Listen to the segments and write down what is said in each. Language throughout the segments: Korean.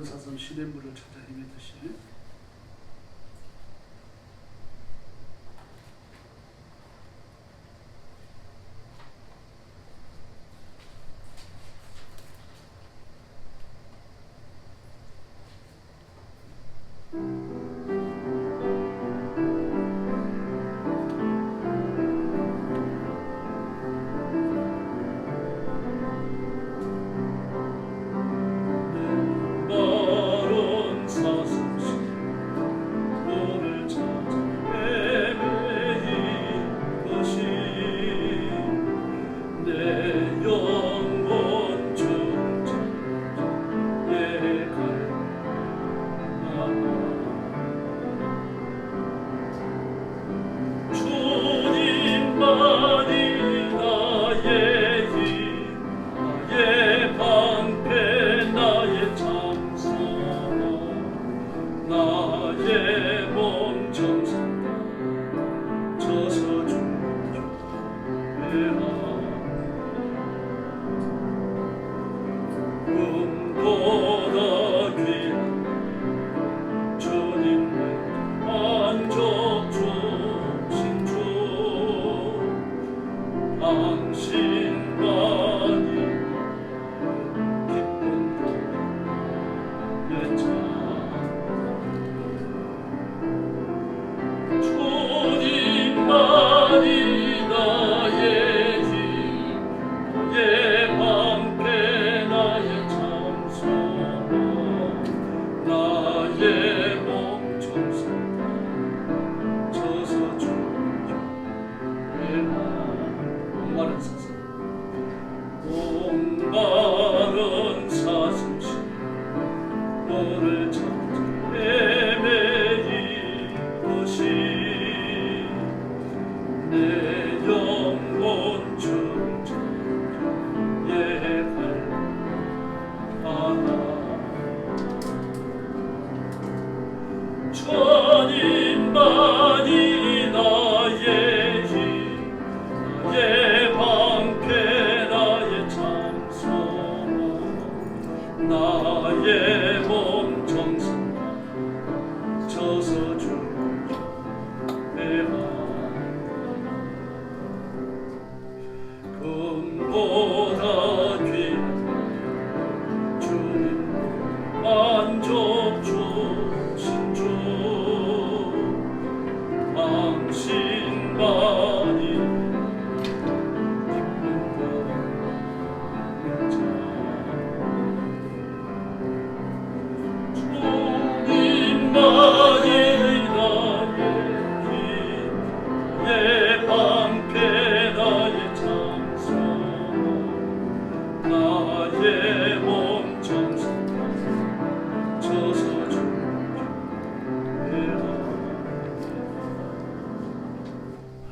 목마른 사슴 시냇물을 찾아 헤매듯이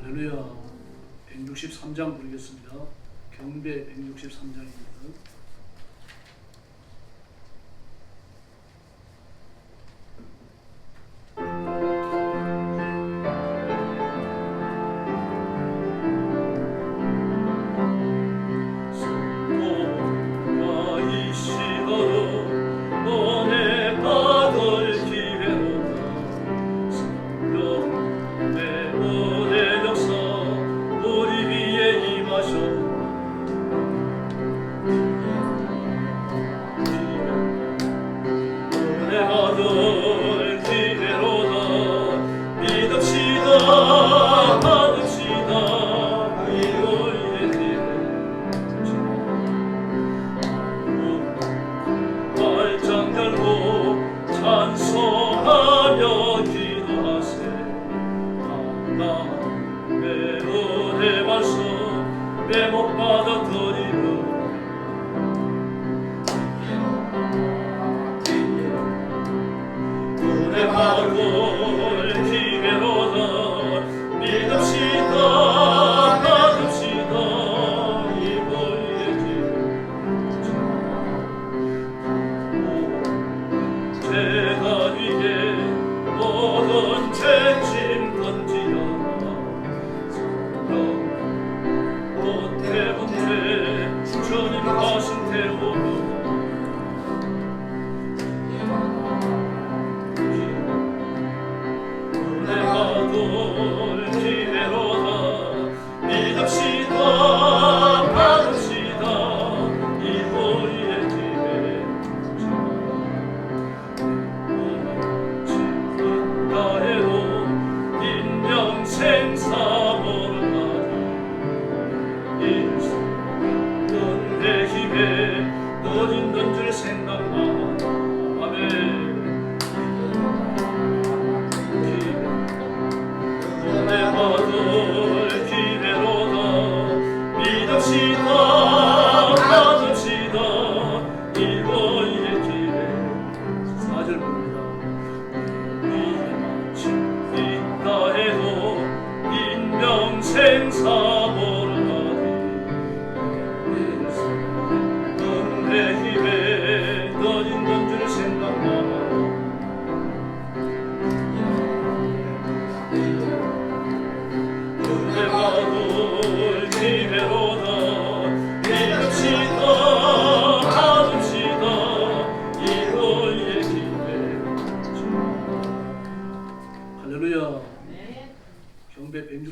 할렐루야. 163장 부르겠습니다. 경배 163장입니다. 우리 위에 임하셔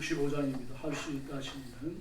65장입니다. 할 수 있다 하시는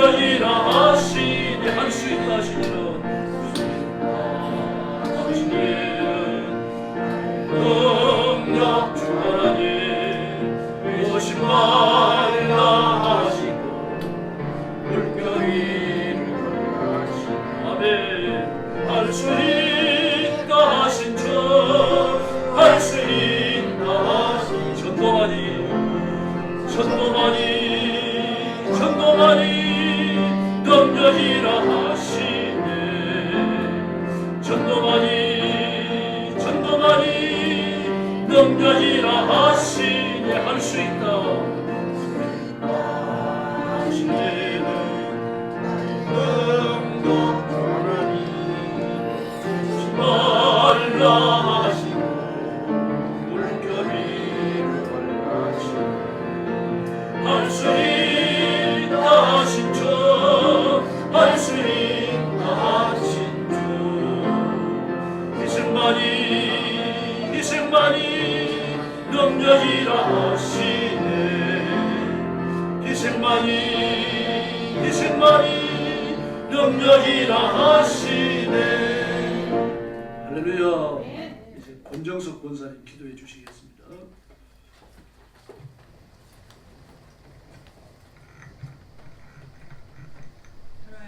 능력이라 하시네. 할 수 있다 하시는 능력 주 하나님 무엇이 말라 하시고 물결 위를 걸어가시네. 아멘. 할 수 있다 하신 주, 할 수 있다 하신 전도만이 능력이라 하시네. 전도만이 능력이라 하시네. 할 수 있다 하시네. 능력 하나님 말라 하시고 물결 위를 걸어가시네. 할 수 있다 하신 주, 할 수 있다 하신 주, 희생만이 능력이라 하시네. 희생만이 능력이라 하시네. 할렐루야. 이제 권정석 권사님 기도해 주시겠습니다.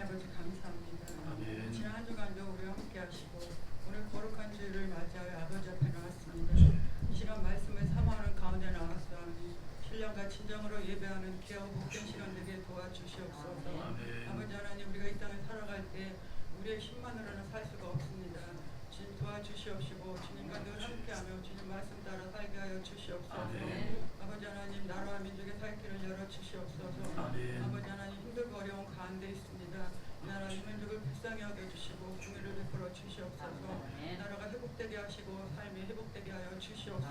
아버지 감사합니다. 아멘. 지난 한 주간도 우리 함께 하시고 오늘 거룩한 주일을 맞이하여 아버지 앞에 나왔습니다. 이 시간 말씀을 사모하는 가운데 나왔사오니 신령과 진정으로 예배하는 귀하고 복된 시간 되게 도와주시옵소서. 아멘. 아버지 하나님, 우리가 이 땅에 살아갈 때 우리의 힘만으로는 살 수가 없습니다. 주님 도와주시옵시고 주님과 늘 함께하며 주님 말씀 따라 살게 하여 주시옵소서. 아멘. 아버지 하나님, 나라와 민족의 살 길을 열어 주시옵소서. 아멘. 아버지 하나님, 힘들고 어려운 가운데 있습니다. 나라 민족을 불쌍히 여겨주시고 궁유를 베풀어 주시옵소서. 나라가 회복되게 하시고 삶이 회복되게 하여 주시옵소서.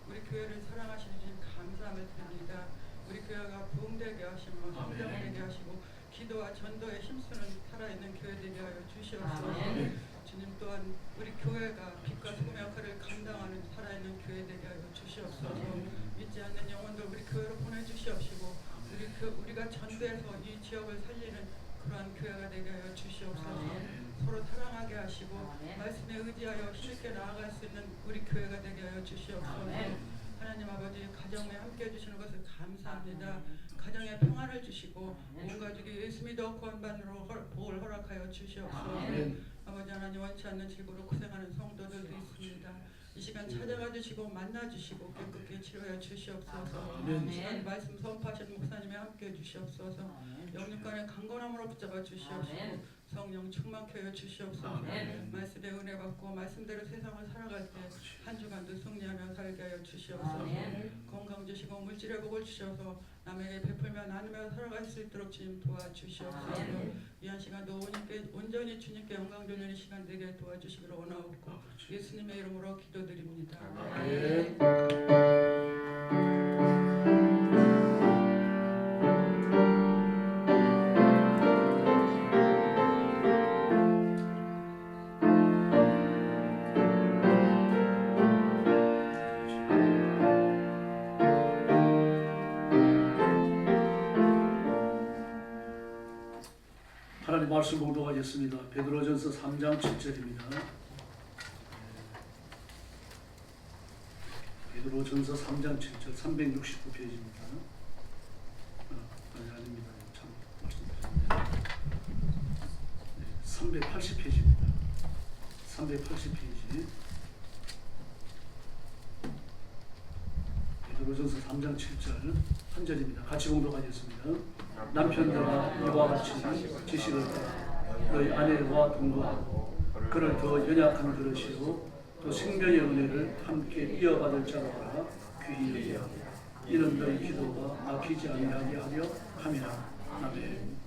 우리 교회를 사랑하시는 주님 감사함을 드립니다. 우리 교회가 부흥되게 하시며 성장되게 하시고 기도와 전도에 힘쓰는 살아있는 교회 되게 하여 주시옵소서. 주님 또한 우리 교회가 빛과 소금의 역할을 감당하는 살아있는 교회 되게 하여 주시옵소서. 믿지 않는 영혼들 우리 교회로 보내주시옵시고 우리가 전도해서 이 지역을 살리는 그러한 교회가 되게 하여 주시옵소서. 서로 사랑하게 하시고 말씀에 의지하여 힘있게 나아갈 수 있는 우리 교회가 되게 하여 주시옵소서. 하나님 아버지, 가정에 함께 해주시는 것을 감사합니다. 가정에 평안을 주시고 온 가족이 예수 믿어 구원받으로 복을 허락하여 주시옵소서. 아버지 하나님, 원치 않는 질고로 고생하는 성도들도 있습니다. 이 시간 찾아가 주시고 만나 주시고 깨끗게 치료해 주시옵소서. 아멘. 이 시간 말씀 선포하신 목사님이 함께 해 주시옵소서. 영육간의 강건함으로 붙잡아 주시옵시고 성령 충만케 해 주시옵소서. 말씀의 은혜 받고 말씀대로 세상을 살아갈 때 한 주간도 승리하며 살게 하여 주시옵소서. 건강 주시고 물질의 복을 주셔서 남에게 베풀며 나누며 살아갈 수 있도록 주님 도와주시옵소서. 이한 시간도 온전히 주님께 영광 돌리는 시간 되게 도와주시기를 원하옵고 예수님의 이름으로 기도드립니다. 하나님 말씀 공독하겠습니다. 베드로전서 3장 7절입니다. 베드로전서 3장 7절 369페이지입니다. 아닙니다. 참 380페이지입니다. 380페이지 베드로전서 3장 7절 한 절입니다. 같이 공독하겠습니다. 남편들아 이와 같이 지식을 따라 너희 아내와 동거하고 그를 더 연약한 그릇이요 또 생명의 은혜를 함께 이어받을 자로 하라 귀히 여기라. 이는 너희 기도가 막히지 아니하게 하려 함이라. 아멘.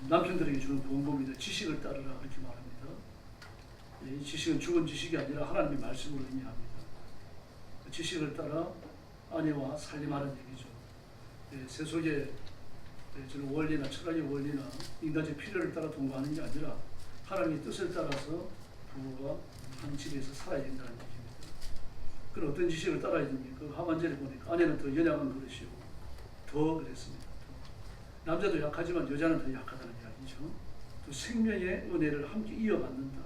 남편들에게 주는 권고입니다. 지식을 따르라 이렇게 말합니다. 이 지식은 죽은 지식이 아니라 하나님의 말씀을 의미합니다. 지식을 따라 아내와 살림하는 얘기죠. 세속의 저는 원리나 철학의 원리나 인간의 필요를 따라 동거하는 게 아니라 하나님의 뜻을 따라서 부부가 한 집에서 살아야 된다는 얘기입니다. 그럼 어떤 지식을 따라야 됩니까? 그 하반절에 보니까 아내는 더 연약한 그릇이고 더 그랬습니다. 남자도 약하지만 여자는 더 약하다는 이야기죠. 또 생명의 은혜를 함께 이어받는다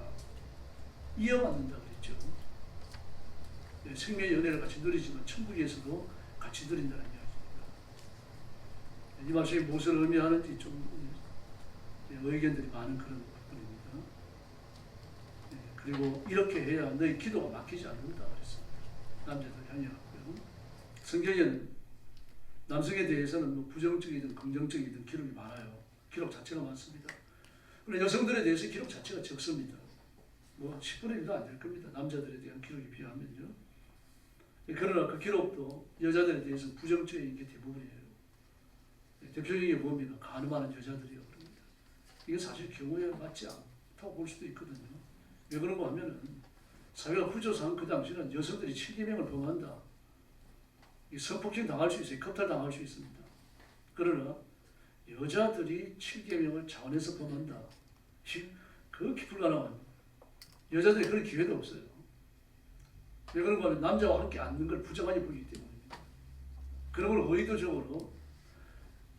그랬죠. 생명의 은혜를 같이 누리지만 천국에서도 같이 누린다는 이야기입니다. 이 말씀이 무엇을 의미하는지 좀 의견들이 많은 그런 부분입니다. 그리고 이렇게 해야 너희 기도가 막히지 않는다 그랬습니다. 남자들 향해왔고요. 성경에는 남성에 대해서는 뭐 부정적이든 긍정적이든 기록이 많아요. 기록 자체가 많습니다. 그런데 여성들에 대해서 기록 자체가 적습니다. 뭐 10분의 1도 안 될 겁니다. 남자들에 대한 기록에 비하면요. 그러나 그 기록도 여자들에 대해서 부정적인 게 대부분이에요. 대표적인 게 뭡니까? 간음하는 여자들이요. 그럽니다. 이게 사실 경우에 맞지 않다고 볼 수도 있거든요. 왜 그런가 하면은 사회가 구조상 그 당시는 여성들이 7계명을 범한다. 성폭행 당할 수 있어요. 겁탈 당할 수 있습니다. 그러나 여자들이 7계명을 자원해서 범한다. 그렇게 불가능합니다. 여자들이 그런 기회도 없어요. 왜 그런가 하면 남자와 함께 앉는 걸 부정하게 보기 때문입니다. 그런 걸 의도적으로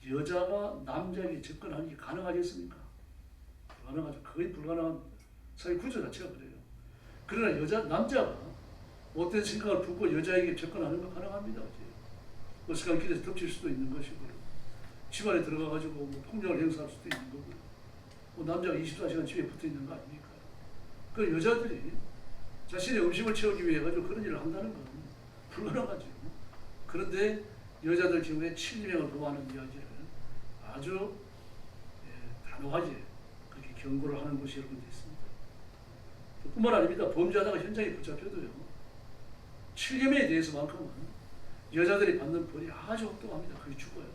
여자가 남자에게 접근하는 게 가능하겠습니까? 불가능하죠. 거의 불가능합니다. 사회 구조 자체가 그래요. 그러나 남자가 못된 생각을 품고 여자에게 접근하는 건 가능합니다. 어색한 길에서 덮칠 수도 있는 것이고 집안에 들어가가지고 뭐 폭력을 행사할 수도 있는 거고요. 뭐 남자가 24시간 집에 붙어 있는 거 아닙니까? 그 여자들이 자신의 음식을 채우기 위해 가지고 그런 일을 한다는 건 불가능하죠. 그런데 여자들 경우에 7계명을 범하는 이야기를 아주 단호하게 그렇게 경고를 하는 것이 여러 군데 있습니다. 뿐만 아닙니다. 범죄하다가 현장에 붙잡혀도요. 7계명에 대해서만큼은 여자들이 받는 벌이 아주 혹독합니다. 거의 죽어요.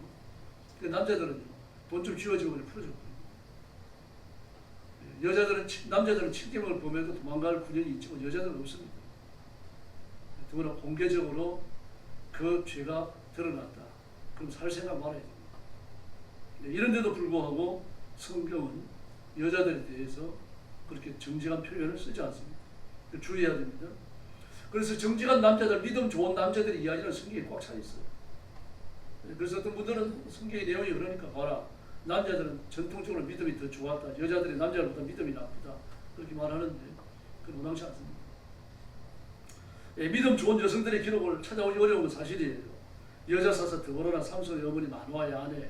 근데 남자들은요. 돈 좀 쥐어주고 그냥 풀어줬거든요. 남자들은 7계명을 범해도 도망갈 군형이 있지만 여자들은 없습니다. 더구나 공개적으로 그 죄가 드러났다. 그럼 살 생각 말아야 됩니다. 이런데도 불구하고 성경은 여자들에 대해서 그렇게 정직한 표현을 쓰지 않습니다. 주의해야 됩니다. 그래서 정직한 남자들, 믿음 좋은 남자들의 이야기는 성경에 꽉 차 있어요. 그래서 어떤 분들은 성경의 내용이 그러니까 봐라. 남자들은 전통적으로 믿음이 더 좋았다. 여자들이 남자들보다 믿음이 나쁘다. 그렇게 말하는데 그건 원망치 않습니다. 믿음 좋은 여성들의 기록을 찾아오기 어려운 건 사실이에요. 여자 사사 드보라나 삼손의 어머니 마누아의 아내,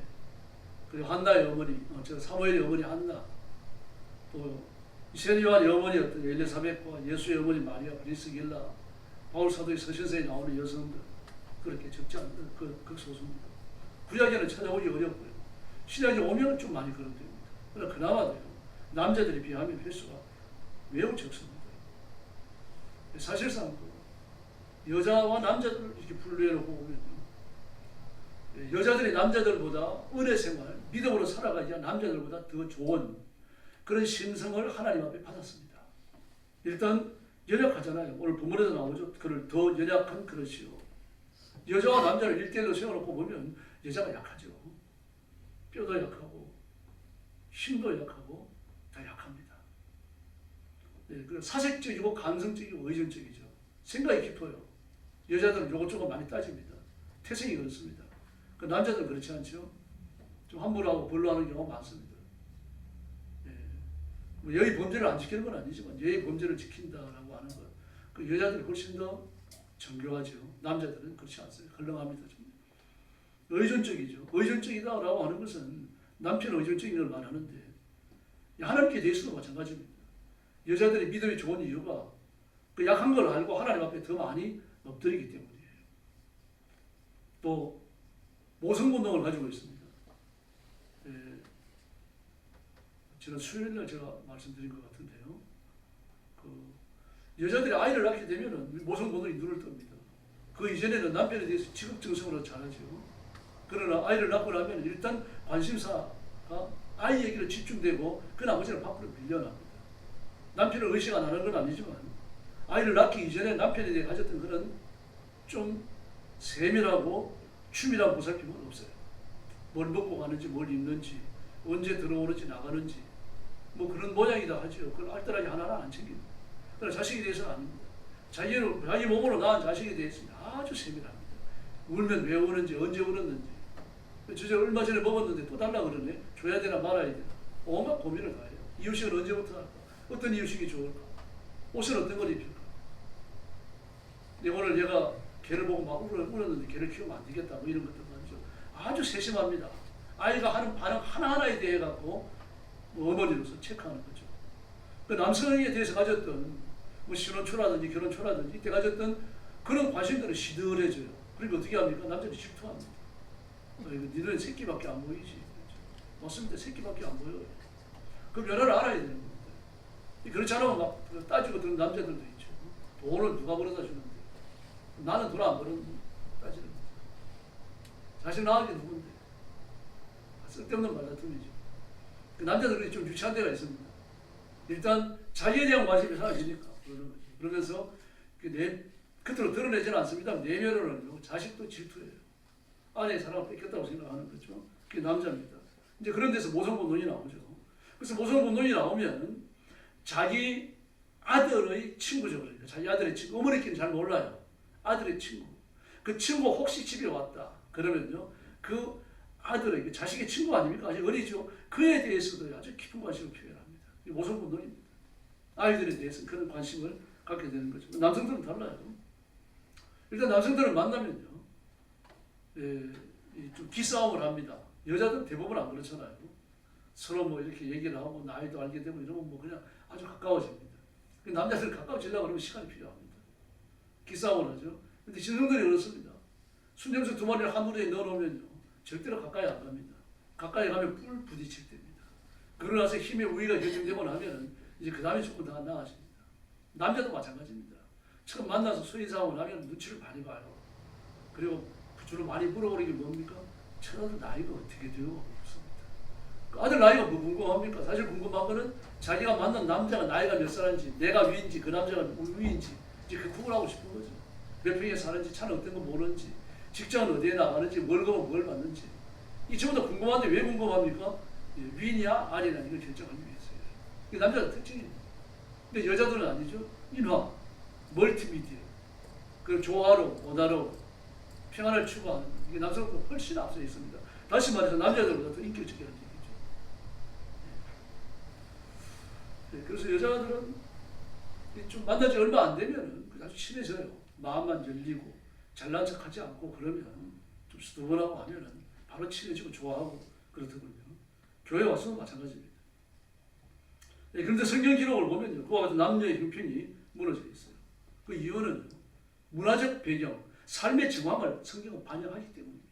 그리고 한나의 어머니, 사무엘의 어머니 한나, 또 세리와의 어머니였던 엘리사벳과 예수의 어머니 마리아, 브리스길라, 바울 사도의 서신서에 나오는 여성들 그렇게 적지 않은 극소수입니다. 구약에는 찾아오기 어렵고요. 신약에 오면 좀 많이 그런 됩니다. 그러나 그나마도요, 남자들에 비하면 횟수가 매우 적습니다. 사실상 여자와 남자들을 이렇게 분류해놓고 보면요, 여자들이 남자들보다 은혜 생활, 믿음으로 살아가야 남자들보다 더 좋은 그런 신성을 하나님 앞에 받았습니다. 일단 연약하잖아요. 오늘 본문에도 나오죠. 그를 더 연약한 그릇이요. 여자와 남자를 1대1로 세워놓고 보면 여자가 약하죠. 뼈도 약하고 힘도 약하고 다 약합니다. 네, 사색적이고 감성적이고 의존적이죠. 생각이 깊어요. 여자들은 요것저것 많이 따집니다. 태생이 그렇습니다. 그 남자들은 그렇지 않죠. 좀 함부로하고 벌로하는 경우가 많습니다. 예. 뭐 여의 범죄를 안 지키는 건 아니지만 여의 범죄를 지킨다라고 하는 것, 그 여자들이 훨씬 더 정교하죠. 남자들은 그렇지 않습니다. 헐렁합니다. 좀. 의존적이죠. 의존적이다라고 하는 것은 남편 의존적인 걸 말하는데 하나님께 대해서도 마찬가지입니다. 여자들이 믿음이 좋은 이유가 그 약한 걸 알고 하나님 앞에 더 많이 엎드리기 때문이에요. 또 모성 본능을 가지고 있습니다. 예, 지난 수요일날 제가 말씀드린 것 같은데요. 여자들이 아이를 낳게 되면 모성 본능이 눈을 뜹니다. 그 이전에는 남편에 대해서 지극정성으로 잘하죠. 그러나 아이를 낳고 나면 일단 관심사가 아이 얘기로 집중되고 그 나머지는 밖으로 밀려납니다. 남편을 의식 안 하는 건 아니지만 아이를 낳기 이전에 남편에 대해 가졌던 그런 좀 세밀하고 춤이라고 보살핌은 없어요. 뭘 먹고 가는지, 뭘 입는지, 언제 들어오는지 나가는지 뭐 그런 모양이다 하죠. 그걸 알뜰하게 하나는 안 챙깁니다. 그러나 자식에 대해서는 아닙니다. 자기 몸으로 낳은 자식에 대해서는 아주 세밀합니다. 울면 왜 우는지, 언제 울었는지. 저 얼마 전에 먹었는데 또 달라 그러네. 줘야 되나 말아야 되나. 온갖 고민을 다 해요. 이유식은 언제부터 할까? 어떤 이유식이 좋을까? 옷은 어떤 걸 입힐까? 오늘 얘가 개를 보고 막 울었는데 개를 키우면 안 되겠다. 뭐 이런 것들 말이죠. 아주 세심합니다. 아이가 하는 반응 하나하나에 대해 갖고 뭐 어머니로서 체크하는 거죠. 그 남성에 대해서 가졌던 뭐 신혼초라든지 결혼초라든지 이때 가졌던 그런 관심들은 시들해져요. 그리고 어떻게 합니까? 남자들이 질투합니다. 니는 새끼밖에 안 보이지. 맞습니다. 새끼밖에 안 보여요. 그 변화를 알아야 되는 겁니다. 그렇지 않으면 막 따지고 드는 남자들도 있죠. 돈을 누가 벌어다 주는데 나는 돈 안 벌었는데 따지는 거죠. 자식 낳은 게 누군데? 쓸데없는 말다툼이죠. 그 남자들이 좀 유치한 데가 있습니다. 일단 자기에 대한 관심이 사라지니까 그러는 거죠. 그러면서 겉으로 드러내지는 않습니다. 내면으로는 자식도 질투해요. 아내의 사랑을 뺏겼다고 생각하는 거죠. 그게 남자입니다. 이제 그런 데서 모성본능이 나오죠. 그래서 모성본능이 나오면 자기 아들의 친구죠. 그러니까 자기 아들의 친구, 어머니끼리는 잘 몰라요. 아들의 친구. 그 친구 혹시 집에 왔다. 그러면요. 그 아들의 자식의 친구 아닙니까? 아직 어리죠. 그에 대해서도 아주 깊은 관심을 표현합니다. 이 모성본능입니다. 아이들에 대해서 그런 관심을 갖게 되는 거죠. 남성들은 달라요. 일단 남성들은 만나면요. 좀 기싸움을 합니다. 여자들은 대부분 안 그렇잖아요. 서로 뭐 이렇게 얘기를 하고 나이도 알게 되고 이러면 뭐 그냥 아주 가까워집니다. 남자들은 가까워지려고 그러면 시간이 필요합니다. 기싸움을 하죠. 근데 신성들이 그렇습니다. 순정수 2마리를 한 무리에 넣어놓으면요. 절대로 가까이 안 갑니다. 가까이 가면 뿔 부딪힐 때입니다. 그러고 나서 힘의 우위가 결정되고 나면 이제 그 다음에 조금 더 나아집니다. 남자도 마찬가지입니다. 처음 만나서 수의사움을 하면 눈치를 많이 봐요. 그리고 주로 많이 물어보는 게 뭡니까? 처아들 나이가 어떻게 되고 묻습니다. 그 아들 나이가 뭐 궁금합니까? 사실 궁금한 거는 자기가 만난 남자가 나이가 몇 살인지, 내가 위인지, 그 남자가 위인지 이제 그 구분하고 싶은 거죠. 몇 평에 사는지, 차는 어떤 거 모르는지, 직장은 어디에 나가는지, 월급은 뭘 받는지 이 전부 다 궁금한데 왜 궁금합니까? 위인이야? 아니냐 이걸 결정하기 위해서요. 이게 남자의 특징입니다. 근데 여자들은 아니죠. 인화, 멀티미디어, 그 조화로, 원화로 평안을 추구하는 이게 남성보다 훨씬 앞서 있습니다. 다시 말해서 남자들보다 더 인격적이라는 얘기죠. 네, 그래서 여자들은 좀 만난 지 얼마 안 되면 아주 친해져요. 마음만 열리고 잘난 척하지 않고 그러면 좀 수두분하고 하면은 바로 친해지고 좋아하고 그렇더군요. 교회 와서도 마찬가지입니다. 그런데 성경 기록을 보면요, 그와 같은 남녀의 형편이 무너져 있어요. 그 이유는 문화적 배경, 삶의 정황을 성경은 반영하기 때문입니다.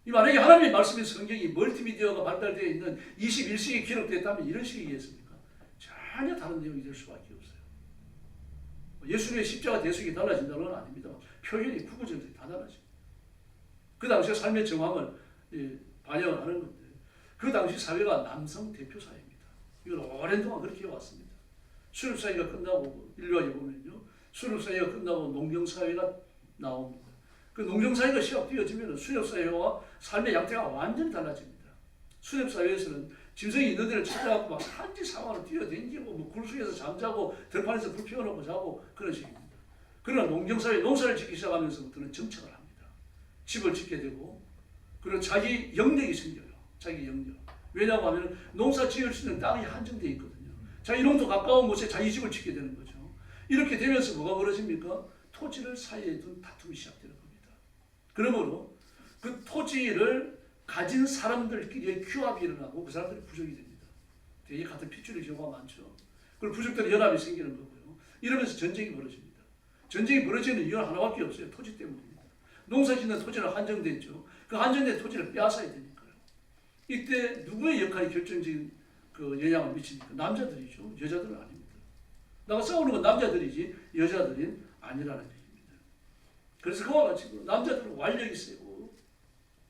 이 만약에 하나님의 말씀의 성경이 멀티미디어가 발달되어 있는 21세기에 기록됐다면 이런 식이겠습니까? 전혀 다른 내용이 될 수밖에 없어요. 예수님의 십자가 대속이 달라진다는 건 아닙니다. 표현이 구구절절히 다 달라집니다. 그 당시의 삶의 정황을 반영을 하는 건데, 그 당시 사회가 남성 대표 사회입니다. 이걸 오랜 동안 그렇게 해왔습니다. 수렵사회가 끝나고 인류학에 보면요, 수렵사회가 끝나고 농경사회가 나옵니다. 그 농경사회가 시작되어지면 수렵사회와 삶의 양태가 완전히 달라집니다. 수렵사회에서는 짐승이 있는 데를 찾아가고 막 한지 상황을 뛰어댕기고 뭐 굴속에서 잠자고 들판에서 불 피워놓고 자고 그런 식입니다. 그러나 농경사회, 농사를 짓기 시작하면서부터는 정착을 합니다. 집을 짓게 되고, 그리고 자기 영역이 생겨요. 자기 영역. 왜냐고 하면 농사 지을 수 있는 땅이 한정되어 있거든요. 자기 농토 가까운 곳에 자기 집을 짓게 되는 거죠. 이렇게 되면서 뭐가 벌어집니까? 토지를 사이에 둔 다툼이 시작되는 겁니다. 그러므로 그 토지를 가진 사람들끼리의 규합이 일어나고 그 사람들이 부족이 됩니다. 되게 같은 핏줄의 경우가 많죠. 그리고 부족들의 연합이 생기는 거고요. 이러면서 전쟁이 벌어집니다. 전쟁이 벌어지는 이유는 하나밖에 없어요. 토지 때문입니다. 농사 짓는 토지는 한정됐죠. 그 한정된 토지를 빼앗아야 되니까요. 이때 누구의 역할이 결정적인 그 영향을 미칩니까? 남자들이죠. 여자들은 아닙니다. 나가 싸우는 건 남자들이지 여자들은 아니라는 얘기입니다. 그래서 그와 같이 남자들은 완력이 세고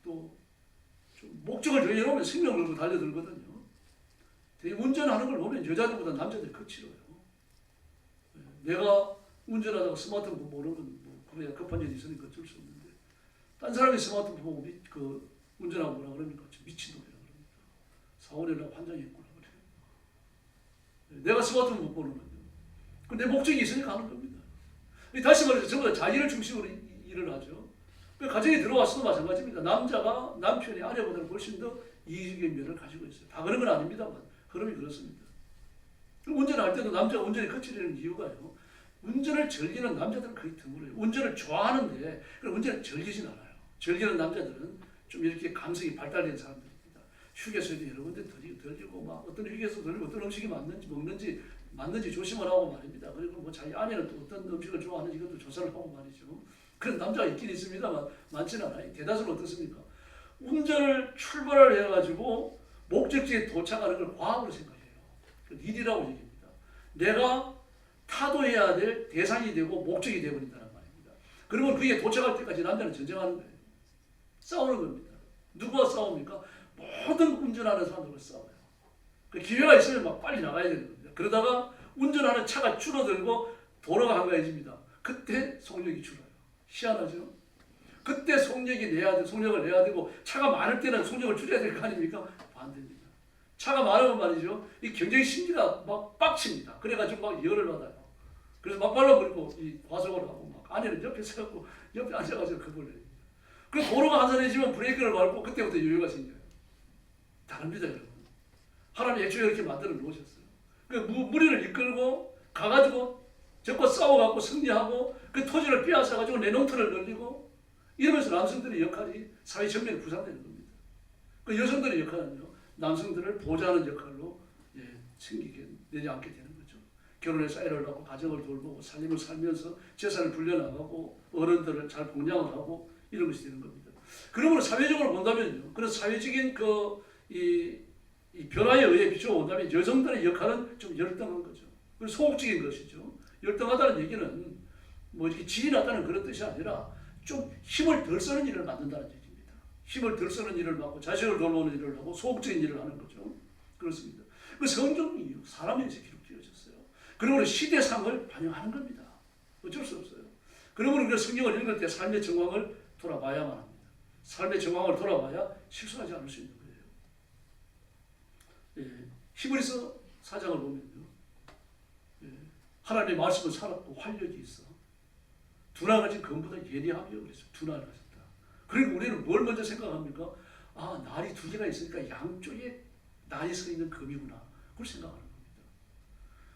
또 좀 목적을 정해놓으면 생명을 걸고 달려들거든요. 되게 운전하는 걸 보면 여자들보다 남자들이 거칠어요. 내가 운전하다가 스마트폰 보는 건 뭐 그래야 급한 일이 있으니까 어쩔 수 없는데, 딴 사람이 스마트폰 보고 운전하고 뭐라 그러니까 미친놈이라 그럽니다. 사고내려고 환장했구나 그래요. 내가 스마트폰 못 보는 건요. 내 목적이 있으니까 하는 겁니다. 다시 말해서 전부 다 자기를 중심으로 일을 하죠. 가정에 들어왔어도 마찬가지입니다. 남자가 남편이 아내보다는 훨씬 더 이기적인 면을 가지고 있어요. 다 그런 건 아닙니다만 흐름이 그렇습니다. 운전할 때도 남자가 운전이 거칠리는 이유가요, 운전을 즐기는 남자들은 거의 드물어요. 운전을 좋아하는데 운전을 즐기진 않아요. 즐기는 남자들은 좀 이렇게 감성이 발달된 사람들입니다. 휴게소에도 여러 군데 들리고 막 어떤 휴게소 들리고 어떤 음식이 맞는지 조심을 하고 말입니다. 그리고 뭐 자기 아내는 또 어떤 음식을 좋아하는지 이것도 조사를 하고 말이죠. 그런 남자가 있긴 있습니다만 많지는 않아요. 대다수는 어떻습니까? 운전을 출발을 해가지고 목적지에 도착하는 걸 과학으로 생각해요. 일이라고 얘기합니다. 내가 타도해야 될 대상이 되고 목적이 되어버린다는 말입니다. 그러면 그게 도착할 때까지 남자는 전쟁하는 거예요. 싸우는 겁니다. 누구와 싸웁니까? 모든 운전하는 사람들과 싸워요. 그 기회가 있으면 막 빨리 나가야 되는 겁니다. 그러다가 운전하는 차가 줄어들고 도로가 한가해집니다. 그때 속력이 줄어요. 희한하죠? 그때 속력을 내야 되고, 차가 많을 때는 속력을 줄여야 될 거 아닙니까? 반대입니다. 차가 많으면 말이죠, 이 경쟁 심리가 막 빡칩니다. 그래가지고 막 열을 받아요. 그래서 막 발라버리고 이 과속을 하고, 막 아내는 옆에 서갖고 옆에 앉아가지고 그걸 해요. 그래서 도로가 한산해지면 브레이크를 밟고 그때부터 여유가 생겨요. 다릅니다, 여러분. 하나님 애초에 이렇게 만들어 놓으셨어요. 그 무리를 이끌고 가가지고 적과 싸워갖고 승리하고 그 토지를 빼앗아가지고 내 농토를 늘리고, 이러면서 남성들의 역할이 사회 전면에 부상되는 겁니다. 그 여성들의 역할은요, 남성들을 보좌하는 역할로 생기게 되지 않게 되는 거죠. 결혼해서 애를 낳고 가정을 돌보고 살림을 살면서 재산을 불려나가고 어른들을 잘 봉양을 하고 이런 것이 되는 겁니다. 그러므로 사회적으로 본다면요, 그런 사회적인 이 변화에 의해 비춰본다면 여성들의 역할은 좀 열등한 거죠. 그리고 소극적인 것이죠. 열등하다는 얘기는 뭐 이렇게 질이 낮다는 그런 뜻이 아니라 좀 힘을 덜 쓰는 일을 만든다는 얘기입니다. 힘을 덜 쓰는 일을 맡고 자식을 돌보는 일을 하고 소극적인 일을 하는 거죠. 그렇습니다. 그 성경이 사람에서 기록되어졌어요. 그러므로 시대상을 반영하는 겁니다. 어쩔 수 없어요. 그러므로 우리가 성경을 읽을 때 삶의 정황을 돌아봐야만 합니다. 삶의 정황을 돌아봐야 실수하지 않을 수 있는 거예요. 히브리서 4장을 보면요, 하나님의 말씀은 살았고 활력이 있어 두나 가진 검보다 예리하며 그랬어요. 두나를 가졌다. 그리고 우리는 뭘 먼저 생각합니까? 아, 날이 두 개가 있으니까 양쪽에 날이 서 있는 검이구나. 그걸 생각하는 겁니다.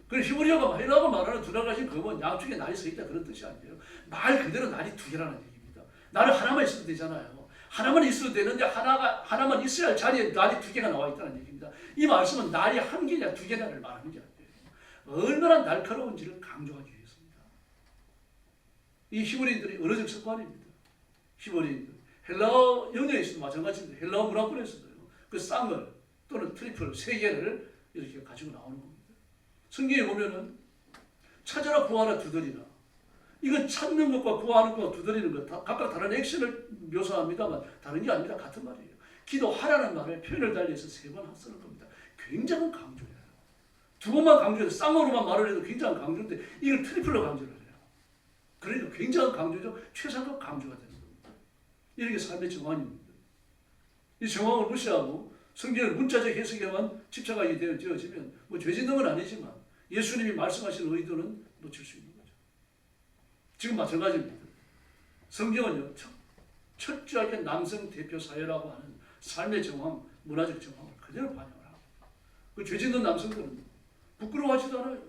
그래서 히브리어가 말하는 두나 가진 검은 양쪽에 날이 서 있다 그런 뜻이 아니에요. 말 그대로 날이 두 개라는 얘기입니다. 날은 하나만 있어도 되잖아요. 하나만 있어도 되는데 하나만 있어야 할 자리에 날이 두 개가 나와 있다는 얘기입니다. 말씀입니다. 이 말씀은 날이 한 개냐 두 개냐를 말하는 게 아니에요. 얼마나 날카로운지를 강조하기 위해서입니다. 이 히브리인들이 언어적 습관입니다. 히브리인들. 헬라어 영역에서도 마찬가지입니다. 헬라어 문화권에서도요. 그 쌍을 또는 트리플 세 개를 이렇게 가지고 나오는 겁니다. 성경에 보면은 찾아라 구하라 두드리라. 이건 찾는 것과 구하는 것과 두드리는 것 각각 다른 액션을 묘사합니다만 다른 게 아닙니다. 같은 말이에요. 기도하라는 말을 표현을 달리해서 세 번 쓰는 겁니다. 굉장한 강조예요. 두 번만 강조해서 쌍으로만 말을 해도 굉장한 강조인데 이걸 트리플로 강조를 해요. 그러니까 굉장한 강조죠. 최상급 강조가 되는 겁니다. 이게 삶의 정황입니다. 이 정황을 무시하고 성경을 문자적 해석에만 집착하게 되어지면 뭐 죄 짓는 건 아니지만 예수님이 말씀하신 의도는 놓칠 수 있는 거죠. 지금 마찬가지입니다. 성경은요, 철저하게 남성 대표 사회라고 하는 삶의 정황, 문화적 정황을 그대로 반영을 합니다. 그 죄 짓는 남성들은 부끄러워하지도 않아요.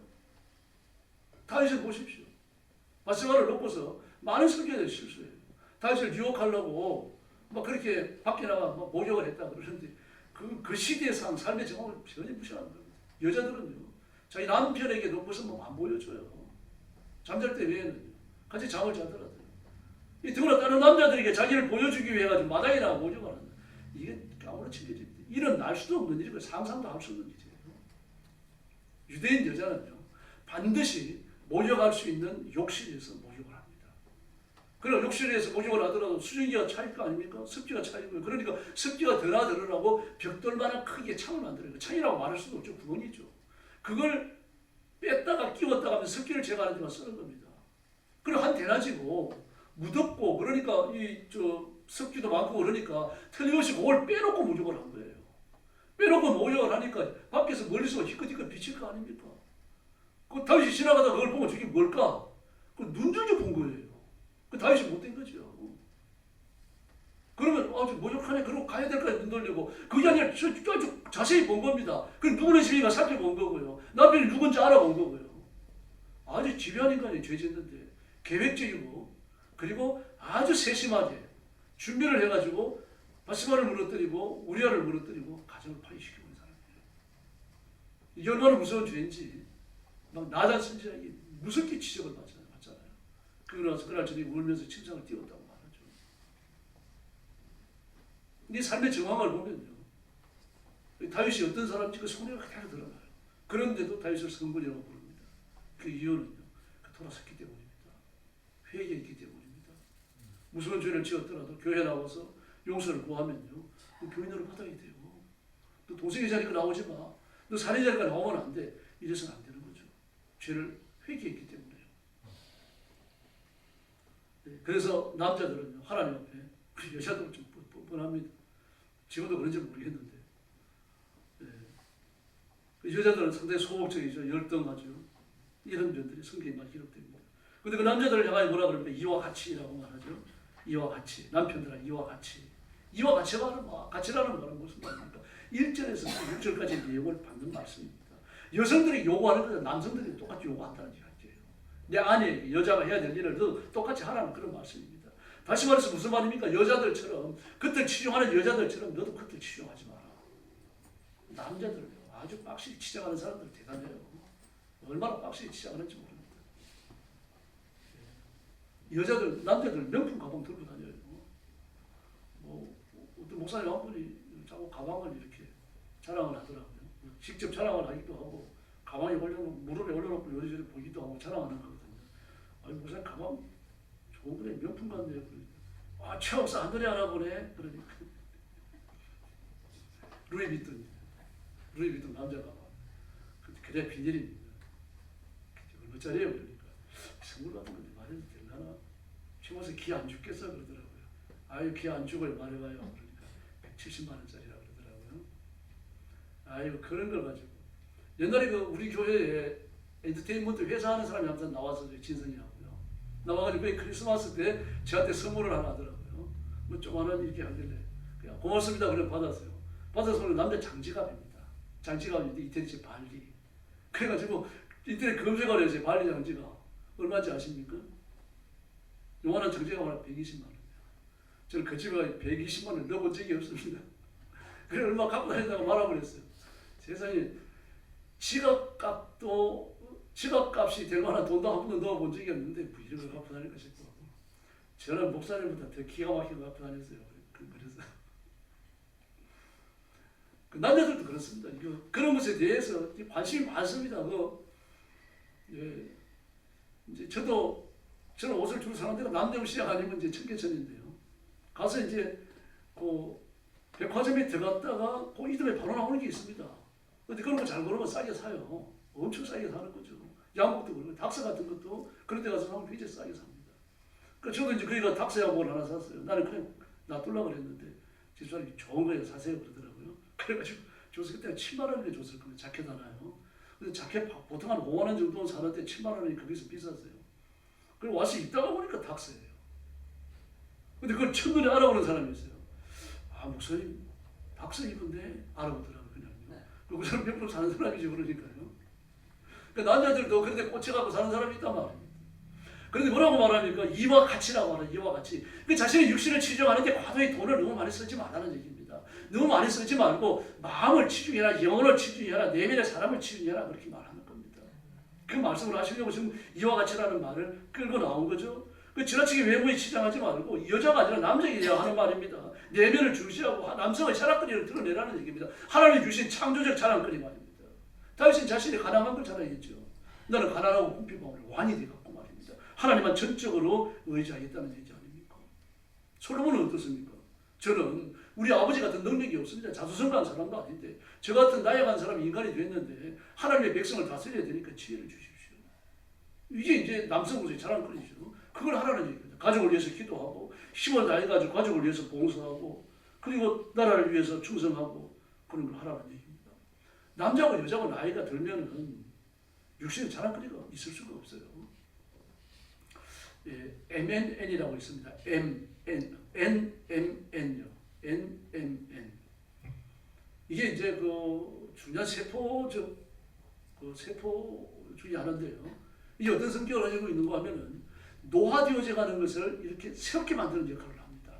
다윗을 보십시오. 바세바를 놓고서 많은 설교들 실수해요. 다윗을 유혹하려고 막 그렇게 밖에 나가 막 모욕을 했다 그러는데 그 시대상 삶의 정황을 전혀 무시하는 겁니다. 여자들은요, 자기 남편에게도 무슨 뭐 안 보여줘요. 잠잘 때 외에는 같이 잠을 자더라도. 더구나 다른 남자들에게 자기를 보여주기 위해 가지고 마당에 나가 모욕을 한다. 이게 아무렇지 않습니다. 일어날 수도 없는 일이고 상상도 할 수 없는 일이에요. 유대인 여자는요, 반드시 모욕할 수 있는 욕실에서 모욕을 합니다. 그러나 욕실에서 모욕을 하더라도 수증기가 차일 거 아닙니까? 습기가 차이고요. 그러니까 습기가 드나들으라고 벽돌만한 크게 창을 만들어요. 창이라고 말할 수도 없죠. 구멍이죠. 그걸 뺐다가 끼웠다가 하면 습기를 제거하는 데만 쓰는 겁니다. 그리고 한 대낮이고 무덥고 그러니까 습기도 많고 그러니까 틀림없이 그걸 빼놓고 모욕을 한 거예요. 빼놓고 모욕을 하니까 밖에서 멀리서 희끗희끗 비칠 거 아닙니까? 그 다윗이 지나가다 그걸 보고 저게 뭘까? 그 눈들겨 본 거예요. 그 다윗이 못된 거죠. 그러면 아주 모욕하네. 그러고 가야 될 거야 눈 돌리고. 그게 아니라 아주 자세히 본 겁니다. 그럼 누구네 집인가 살펴본 거고요. 남편이 누군지 알아본 거고요. 아주 집요한 인간이 죄 짓는데 계획적이고 그리고 아주 세심하게 준비를 해가지고 바세바를 무너뜨리고 우리아를 무너뜨리고 가정을 파괴시키고 있는 사람이에요. 이게 얼마나 무서운 죄인지 막 나단 선지자에게 무섭게 지적을 받잖아요. 그날 저녁에 울면서 침상을 띄웠다고 말하죠. 이 삶의 정황을 보면요, 다윗이 어떤 사람인지 그 손해가 그대로 드러나요. 그런데도 다윗을 성군이라고 부릅니다. 그 이유는요, 돌아섰기 때문입니다. 회개했기 때문입니다. 무서운 죄를 지었더라도 교회 나와서 용서를 구하면요, 교인으로 받아야 돼요. 너 동생의 자리가 나오지 마. 너 사내 자리가 나오면 안 돼. 이래서는 안 되는 거죠. 죄를 회개했기 때문에. 그래서 남자들은 하나님 앞에, 여자들은 좀 뻔합니다. 지금도 그런지 모르겠는데, 그 여자들은 상당히 소극적이죠. 열등하죠. 이런 면들이 성경에 많이 기록됩니다. 그런데 그 남자들을 향하여 뭐라 그러면 이와 같이라고 말하죠. 이와 같이. 남편들아 이와 같이. 이와 같이라는 말은 무슨 말입니까? 1절에서 6절까지 내용을 받는 말씀입니다. 여성들이 요구하는 것은 남성들이 똑같이 요구한다는 얘기예요. 내 아내에게 여자가 해야 될 일을 너 똑같이 하라는 그런 말씀입니다. 다시 말해서 무슨 말입니까? 여자들처럼 겉을 치중하는 여자들처럼 너도 겉을 치중하지 마라. 남자들 아주 빡시게 치장하는 사람들 대단해요. 얼마나 빡시게 치장하는지 모릅니다. 여자들, 남자들 명품 가방 들고 다녀요. 뭐 어떤 목사님 한 분이 자꾸 가방을 이렇게 자랑을 하더라고요. 직접 자랑을 하기도 하고 가방에 무릎에 올려놓고 요리조리 보기도 하고 자랑하는 거거든요. 아니 목사님 가방 좋은 거네, 명품 같네요. 아 최옥사 한 돈에 하나 보네. 그러니까 루이비통 남자 가방. 그래 비닐입니다. 얼마짜리예요? 그러니까 선물 같은 건데 말해도 되려나? 최고서 기 안 죽겠어 그러더라고요. 아유 기 안 죽어요 말해봐요. 그러니까 170만 원짜리라 그러더라고요. 아유 그런 걸 가지고 옛날에 그 우리 교회에 엔터테인먼트 회사 하는 사람이 항상 나와서 진성이하고요. 나와가지고 크리스마스 때 저한테 선물을 하나 하더라고요. 뭐 조그마한 이렇게 하길래 그냥 고맙습니다 그래 받았어요. 받아서 남자 장지갑입니다. 장지갑인데 이태리식 발리. 그래가지고 인터넷 검색을 해서 발리 장지갑 얼마인지 아십니까? 요만한 장지갑 하나 120만 원. 저는 그 집에 120만 원 넣어본 적이 없습니다. 그래 얼마 갖고 다닌다고 말하고 그랬어요. 세상에 지갑값이 될 만한 돈도 한 번도 넣어본 적이 없는데 뭐 이런 걸 갖고 다닐까 싶고 저는 목사님보다 더 기가 막히게 갖고 다녔어요. 그래서 그 남자들도 그렇습니다. 그런 것에 대해서 관심이 많습니다. 예, 이제 저는 옷을 주로 사는 데가 남대문 시장 아니면 이제 청계천인데요. 가서 이제 그 백화점에 들어갔다가 그 이듬해 바로 나오는 게 있습니다. 근데 그런 거 잘 고르면 싸게 사요. 엄청 싸게 사는 거죠. 양복도 그렇고 닥스 같은 것도 그런 데 가서 사면 굉장히 싸게 삽니다. 그러니까 저도 이제 거기가 닥스 양복을 하나 샀어요. 나는 그냥 놔두려고 그랬는데 집사람이 좋은 거예요. 사세요 그러더라고요. 그래가지고 줘서 그때 7만 원에 줬을 거예요. 자켓 하나요. 근데 자켓 보통 한 5만 원 정도 사는데 7만 원이 거기서 비쌌어요. 그리고 와서 입다가 보니까 닥스예요. 근데 그걸 첫눈에 알아보는 사람이 있어요. 아 목사님 닥스 입은데 알아보더라고요. 그냥요. 그 사람 100% 사는 사람이지 그러니까요. 그러니까 남자들도 그런데 꽂혀갖고 사는 사람이 있단 말입니다. 그런데 뭐라고 말합니까? 이와 같이라고 하는 이와 같이. 그 자신의 육신을 치중하는데 과도히 돈을 너무 많이 쓰지 말라는 얘기입니다. 너무 많이 쓰지 말고 마음을 치중해라, 영혼을 치중해라, 내면의 사람을 치중해라 그렇게 말하는 겁니다. 그 말씀을 하시려고 지금 이와 같이라는 말을 끌고 나온 거죠. 그 지나치게 외모에 치장하지 말고 여자가 아니라 남자에게 하는 말입니다. 내면을 중시하고 남성의 자랑거리를 드러내라는 얘기입니다. 하나님이 주신 창조적 자랑거리 말입니다. 다윗은 자신이 가난한 걸 자랑했죠. 나는 가난하고 궁핍함을 완이 되었고 말입니다. 하나님만 전적으로 의지하겠다는 얘기 아닙니까? 솔로몬은 어떻습니까? 저는 우리 아버지 같은 능력이 없습니다. 자수성가한 사람도 아닌데 저 같은 나약한 사람이 인간이 됐는데 하나님의 백성을 다스려야 되니까 지혜를 주십시오. 이게 이제 남성으로서의 자랑거리죠. 그걸 하라는 얘기입니다. 가족을 위해서 기도하고 힘을 다해가지고 가족을 위해서 봉사하고 그리고 나라를 위해서 충성하고 그런 걸 하라는 얘기입니다. 남자고 여자고 나이가 들면은 육신의 자랑거리가 있을 수가 없어요. 예, MNN이라고 있습니다. NMN요. NMN. 이게 이제 그 중요한 세포적 그 세포 중에 하나인데요. 이게 어떤 성격을 가지고 있는가 하면은 노화되어져 가는 것을 이렇게 새롭게 만드는 역할을 합니다.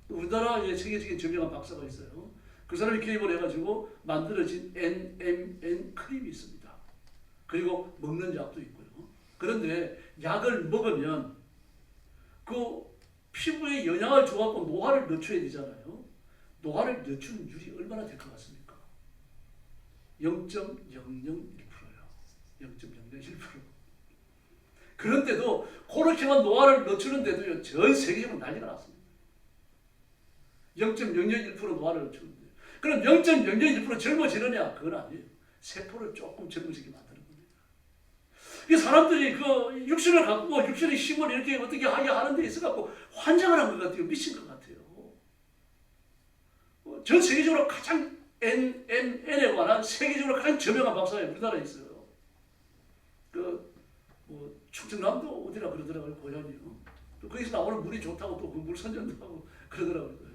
우리나라에 세계적인 저명한 박사가 있어요. 그 사람이 개입을 해가지고 만들어진 NMN 크림이 있습니다. 그리고 먹는 약도 있고요. 그런데 약을 먹으면 그 피부에 영향을 줘갖고 노화를 늦춰야 되잖아요. 노화를 늦추는 율이 얼마나 될 것 같습니까? 0.001%요. 0.001%. 그런데도 그렇게만 노화를 늦추는데도요, 전 세계적으로 난리가 났습니다. 0.001% 노화를 늦추는데. 그럼 0.001% 젊어지느냐? 그건 아니에요. 세포를 조금 젊어지게 만드는 겁니다. 이 사람들이 그 육신을 갖고 육신의 힘을 이렇게 어떻게 하게 하는 데 있어갖고 환장을 한 것 같아요. 미친 것 같아요. 전 세계적으로 가장 NMN에 관한 세계적으로 가장 저명한 박사예요. 우리나라에 있어요. 충청남도 어디라 그러더라고요. 고향이요. 또 거기서 나오는 물이 좋다고 또 그 물 선전도 하고 그러더라고요.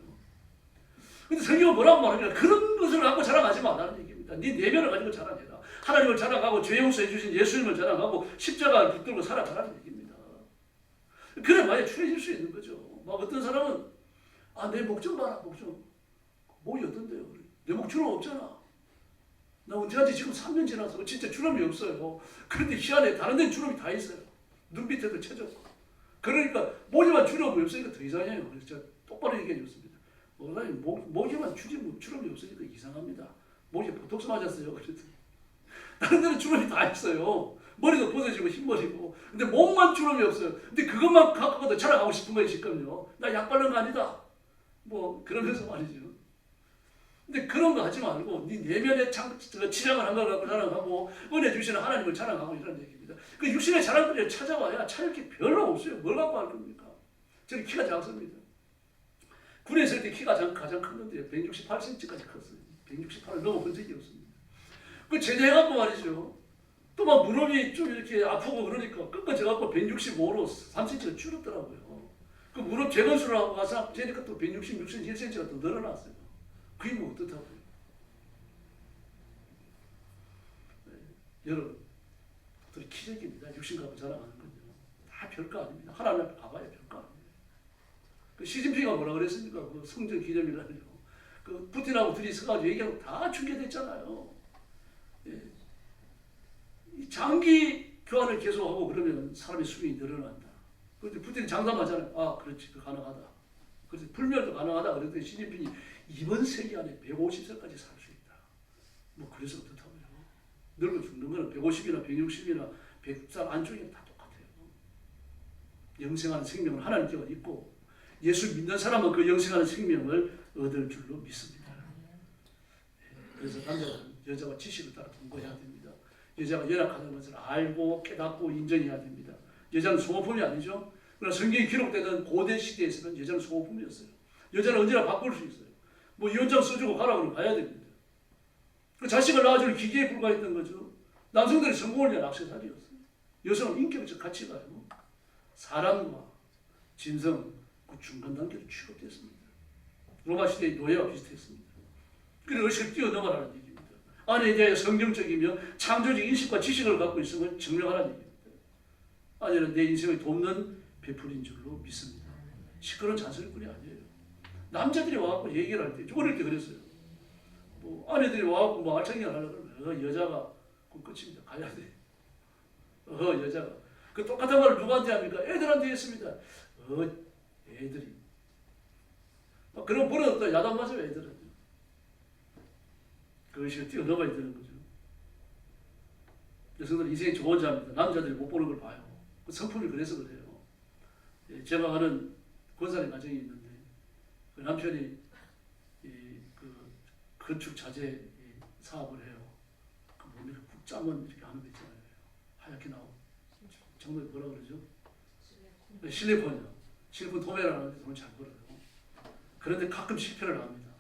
근데 성경은 뭐라고 말합니까? 그런 것을 갖고 자랑하지 말라는 얘기입니다. 네 내면을 가지고 자랑해라. 하나님을 자랑하고 죄 용서해 주신 예수님을 자랑하고 십자가를 붙들고 살아가라는 얘기입니다. 그래 만약 추해질 수 있는 거죠. 막 어떤 사람은 내 목 좀 봐라. 목 좀. 목이 어떤데요? 내 목 주름 없잖아. 나 은퇴한 지 지금 3년 지나서 진짜 주름이 없어요. 그런데 희한해. 다른 데는 주름이 다 있어요. 눈 밑에도 쳐졌고. 그러니까 목에만 주름이 없으니까 더 이상해요. 그래서 제가 똑바로 얘기해 줬습니다. 목에만 주름이 없으니까 이상합니다. 목에 보톡스 맞았어요. 그랬더니 다른 데는 주름이 다 있어요. 머리도 벗어지고 흰머리고. 근데 목만 주름이 없어요. 근데 그것만 갖고도 자랑하고 싶은 거예요. 지금요. 나 약 바른 거 아니다. 뭐 그러면서 말이죠. 근데 그런 거 하지 말고 네 내면에 치장을 한 걸 갖고 자랑하고 은혜 주시는 하나님을 자랑하고 이런 얘기입니다. 그 육신의 자랑거리를 찾아와야 찾을 게 별로 없어요. 뭘 갖고 할 겁니까? 저는 키가 작습니다. 군에 있을 때 키가 가장 컸는데 168cm까지 컸어요. 168을 넘어본 적이 없습니다. 그 제대해갖고 말이죠. 또 막 무릎이 좀 이렇게 아프고 그러니까 꺾어져갖고 165로 3cm가 줄었더라고요. 그 무릎 재건수를 하고 가서 재니까 또 166cm, 1cm가 더 늘어났어요. 그게 뭐 어떻다고요? 네, 여러분, 기적입니다. 육신 갖고 자랑하는 건요. 다 별거 아닙니다. 하나님 앞에 가봐야 별거 아닙니다. 그 시진핑이가 뭐라 그랬습니까? 그 성전 기념일날요. 그 푸틴하고 둘이 서가지고 얘기하고 다 중계됐잖아요. 예. 이 장기 교환을 계속하고 그러면 사람의 수명이 늘어난다. 그런데 푸틴이 장담하잖아요. 아, 그렇지, 그 가능하다. 그래서 불멸도 가능하다. 그랬더니 시진핑이 이번 세기 안에 150세까지 살 수 있다. 뭐 그래서 어떻다고요? 늙어 죽는 거는 150이나 160이나 100살 안쪽이면 다 똑같아요. 영생하는 생명은 하나님께 있고 예수 믿는 사람은 그 영생하는 생명을 얻을 줄로 믿습니다. 그래서 남자는 여자와 지식을 따라 동거해야 됩니다. 여자가 연약하다는 것을 알고 깨닫고 인정해야 됩니다. 여자는 소모품이 아니죠. 그러나 성경이 기록되던 고대 시대에서는 여자는 소모품이었어요. 여자는 언제나 바꿀 수 있어요. 뭐 유언장 써주고 가라 그러면 가야 됩니다. 그 자식을 낳아주는 기계에 불과했던 거죠. 남성들이 성공을 위한 액세서리였어요. 여성은 인격적 가치가 사랑과 진성, 그 중간 단계로 취급됐습니다. 로마 시대의 노예와 비슷했습니다. 그래서 의식을 뛰어넘어라는 얘기입니다. 아내에 대해 성경적이며 창조적 인식과 지식을 갖고 있음을 증명하라는 얘기입니다. 아내는 내 인생을 돕는 베풀인 줄로 믿습니다. 시끄러운 잔소리꾼이 아니에요. 남자들이 와갖고 얘기를 할 때, 어릴 때 그랬어요. 뭐 아내들이 와갖고 뭐 알짱이를 하려고 그러면 여자가 그 끝입니다. 가야 돼. 여자가 그 똑같은 말을 누구한테 합니까? 애들한테 했습니다. 애들이 그런 버릇 야단 맞아요. 애들은 그것이 뛰어넘어야 되는 거죠. 여성들은 인생이 좋은 자입니다. 남자들이 못 보는 걸 봐요. 그 성품이 그래서 그래요. 제가 아는 권사님 가정이 있는데 그 남편이 그 건축 자재 사업을 해요. 그 몸에 국장은 이렇게 하는 거 있잖아요. 하얗게 나오고 정말 뭐라 그러죠? 실리콘이요. 실리콘 도매를 하는데 돈을 잘 벌어요. 그런데 가끔 실패를 합니다.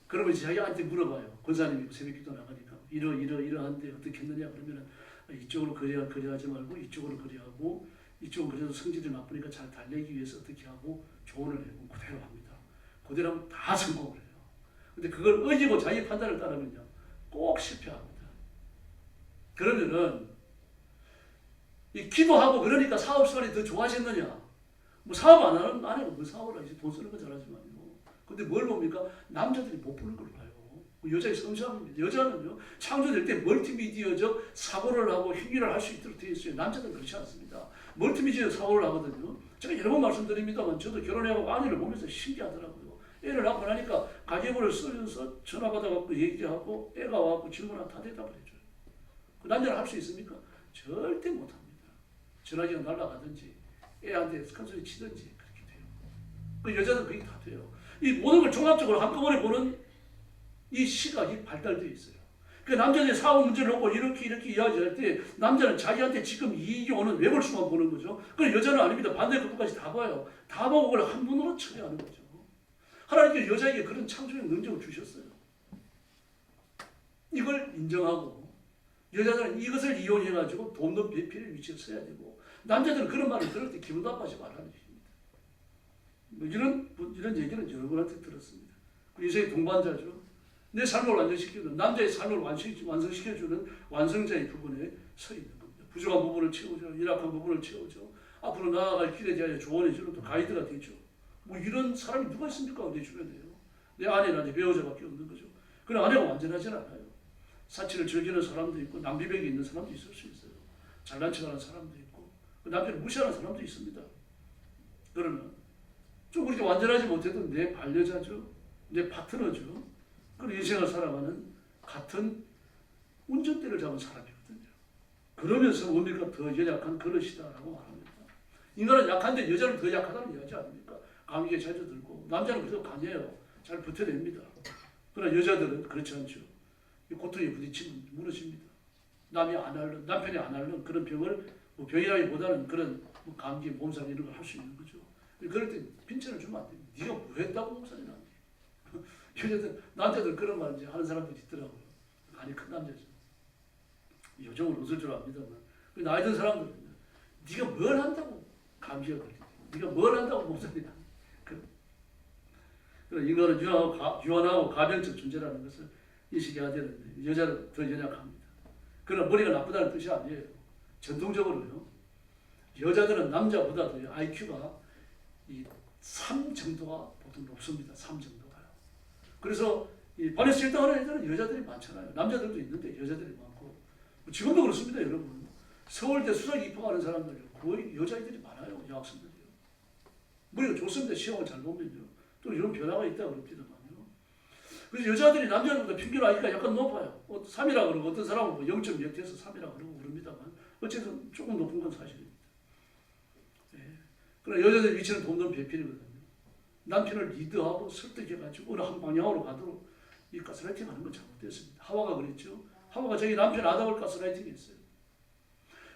그러면 자기한테 물어봐요. 권사님이 새벽기도 나가니까 이러한데 어떻게 했느냐 그러면 이쪽으로 그래하지 말고 이쪽으로 그래하고 이쪽은 그래도 성질이 나쁘니까 잘 달래기 위해서 어떻게 하고 조언을 해고 그대로 합니다. 그대로 하면 다 성공을 해요. 근데 그걸 의지고 자기 판단을 따르면요 꼭 실패합니다. 그러면은 이 기도하고 그러니까 사업 수완이 더 좋아졌느냐? 뭐 사업 안 하는 아내가 뭐 사업을 하지 돈 쓰는 건 잘하지만요. 근데 뭘 봅니까? 남자들이 못 보는 걸 봐요. 여자의 성장입니다. 여자는요 창조될 때 멀티미디어적 사고를 하고 행위를 할 수 있도록 되어 있어요. 남자들은 그렇지 않습니다. 멀티미디어 사고를 하거든요. 제가 여러 번 말씀드립니다만 저도 결혼하고 아내를 보면서 신기하더라고요. 애를 낳고 나니까 가계부를 쓰면서 전화 받아갖고 얘기하고 애가 와갖고 질문하면 다 대답을 해줘요. 그 남자는 할 수 있습니까? 절대 못합니다. 전화기가 날아가든지 애한테 큰 소리 치든지 그렇게 돼요. 그 여자는 그게 다 돼요. 이 모든 걸 종합적으로 한꺼번에 보는 이 시각이 발달되어 있어요. 그 남자들이 사업 문제를 놓고 이렇게 이야기할 때 남자는 자기한테 지금 이익이 오는 외벌수만 보는 거죠. 그럼 여자는 아닙니다. 반대 그것까지 다 봐요. 다 보고 그걸 한 눈으로 처리하는 거죠. 하나님께서 여자에게 그런 창조적 능력을 주셨어요. 이걸 인정하고 여자들은 이것을 이용해가지고 돕는 배필의 위치에 서야 되고 남자들은 그런 말을 들을 때 기분 나빠하지 말라는 얘기입니다. 뭐 이런 얘기는 여러분한테 들었습니다. 그 인생의 동반자죠. 내 삶을 완성시키는 남자의 삶을 완성시켜주는 완성자의 부분에 서 있는 겁니다. 부족한 부분을 채우죠. 열악한 부분을 채우죠. 앞으로 나아갈 길에 대하여 조언해주는 또 가이드가 되죠. 뭐 이런 사람이 누가 있습니까? 내 주변에요. 내 아내나 내 배우자밖에 없는 거죠. 그러나 아내가 완전하진 않아요. 사치를 즐기는 사람도 있고 낭비벽이 있는 사람도 있을 수 있어요. 잘난 척하는 사람도 있고 남편을 무시하는 사람도 있습니다. 그러나 좀 그렇게 완전하지 못해도 내 반려자죠. 내 파트너죠. 그런 인생을 살아가는 같은 운전대를 잡은 사람이거든요. 그러면서 뭡니까? 더 연약한 그릇이다라고 말합니다. 인간은 약한데 여자는 더 약하다는 이야기지 않습니까? 감기에 자주 들고 남자는 그래도 강해요. 잘 버텨냅니다. 그러나 여자들은 그렇지 않죠. 고통에 부딪히면 무너집니다. 남편이 안 앓는 그런 병을 뭐 병이라기보다는 그런 뭐 감기, 몸살 이런 걸 할 수 있는 거죠. 그럴 때 빈천을 주면 안 됩니다. 네가 뭐 했다고 목사님 안 돼. 여자들, 남자들 그런 말 이제 하는 사람들이 있더라고요. 간이 큰 남자죠. 요즘은 웃을 줄 압니다만. 나이 든 사람들은 네가 뭘 한다고 감기가 걸리지. 네가 뭘 한다고 목사님 안 돼. 인간은 유한하고 가변적 존재라는 것을 인식해야 되는데 여자는 더 연약합니다. 그러나 머리가 나쁘다는 뜻이 아니에요. 전통적으로요. 여자들은 남자보다도 IQ가 이 3 정도가 보통 높습니다. 3 정도가요. 그래서 이 반에서 1등 하는 애들은 여자들이 많잖아요. 남자들도 있는데 여자들이 많고 지금도 그렇습니다, 여러분. 서울대 수석 입학하는 사람들이 거의 여자애들이 많아요, 여학생들이요. 머리가 좋습니다. 시험을 잘 보면요. 또 이런 변화가 있다 그럽니다만요. 그래서 여자들이 남자들보다 평균 IQ가 약간 높아요. 3이라 그러고 어떤 사람은 뭐 0.6에서 3이라 그러고 그럽니다만 어쨌든 조금 높은 건 사실입니다. 예. 그러나 여자들 위치는 돕는 배필이거든요. 남편을 리드하고 설득해가지고 어느 한 방향으로 가도록 이 가스라이팅 하는 건 잘못됐습니다. 하와가 그랬죠. 하와가 자기 남편 아담을 가스라이팅 했어요.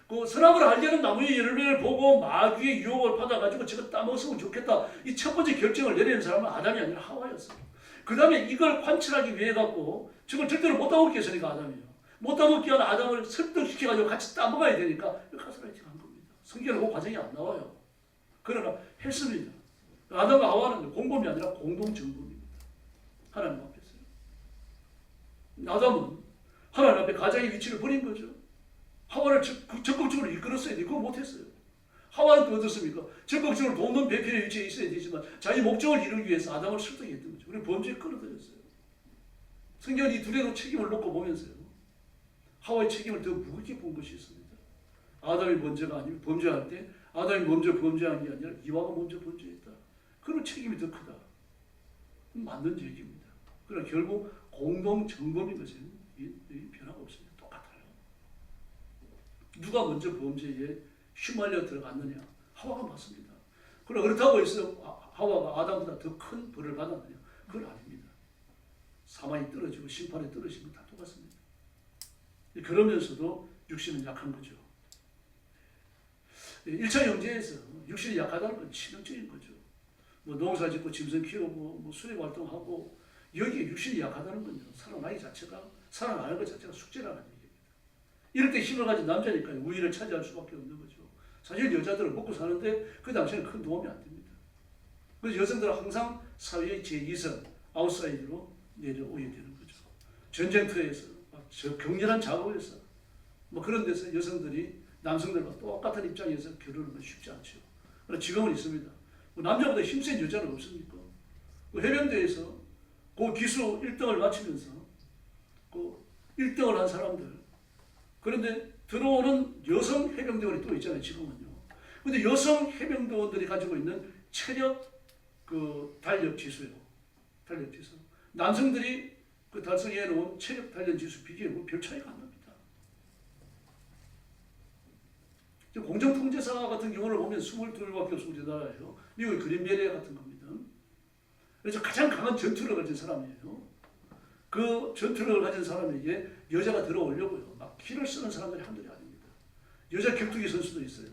그 선악을 알게는 나무의 열매를 보고 마귀의 유혹을 받아가지고 저거 따먹었으면 좋겠다. 이 첫 번째 결정을 내리는 사람은 아담이 아니라 하와였어요. 그 다음에 이걸 관철하기 위해 갖고 저걸 절대로 못 따먹게 했으니까 아담이요. 못 따먹게 한 아담을 설득시켜가지고 같이 따먹어야 되니까 가스라이팅 한 겁니다. 성경에 그 과정이 안 나와요. 그러나 했습니다. 아담과 하와는 공범이 아니라 공동정범입니다. 하나님 앞에서요. 아담은 하나님 앞에 가장의 위치를 버린 거죠. 하와를 적극적으로 이끌었어야 돼. 그거 못했어요. 하와는 또 어떻습니까? 적극적으로 돕는 배필의 위치에 있어야 되지만 자기 목적을 이루기 위해서 아담을 설득했던 거죠. 그리고 범죄에 끌어들였어요. 성경은 이 둘의 책임을 놓고 보면서요. 하와의 책임을 더 무겁게 본 것이 있습니다. 아담이 먼저가 아니고 범죄할 때 아담이 먼저 범죄한 게 아니라 이와가 먼저 범죄했다. 그런 책임이 더 크다. 맞는 얘기입니다. 그러나 결국 공동 정범인 것은 변화가 없습니다. 똑같아요. 누가 먼저 범죄에 휘말려 들어갔느냐? 하와가 맞습니다. 그러나 그렇다고 해서 하와가 아담보다 더 큰 벌을 받았느냐? 그건 아닙니다. 사망이 떨어지고 심판에 떨어진 건 다 똑같습니다. 그러면서도 육신은 약한 거죠. 1차 영제에서 육신이 약하다는 건 치명적인 거죠. 뭐 농사 짓고 짐승 키우고 뭐 수익 활동하고 여기에 육신이 약하다는 건요. 살아나기 자체가 살아나는 것 자체가 숙제라는 얘기입니다. 이럴 때 힘을 가진 남자니까 우위를 차지할 수밖에 없는 거죠. 사실 여자들은 먹고 사는데 그 당시에는 큰 도움이 안 됩니다. 그래서 여성들은 항상 사회의 제2선 아웃사이드로 내려오게 되는 거죠. 전쟁터에서 저 격렬한 작업에서 뭐 그런 데서 여성들이 남성들과 똑같은 입장에서 겨루는 건 쉽지 않죠. 그러나 지금은 있습니다. 남자보다 힘센 여자는 없습니까? 해병대에서 그 기수 1등을 마치면서 그 1등을 한 사람들, 그런데 들어오는 여성 해병대원이 또 있잖아요, 지금은요. 근데 여성 해병대원들이 가지고 있는 체력 달력 지수요. 달력 지수. 남성들이 달성해 놓은 체력 단련 지수 비교해 별 차이가 안 납니다. 공정통제사 같은 경우를 보면 22밖에 없습니다. 나라예요. 미국의 그린베리 같은 겁니다. 그래서 가장 강한 전투를 가진 사람이에요. 그 전투력을 가진 사람에게 여자가 들어오려고요. 막 기를 쓰는 사람들이 한둘이 아닙니다. 여자 격투기 선수도 있어요.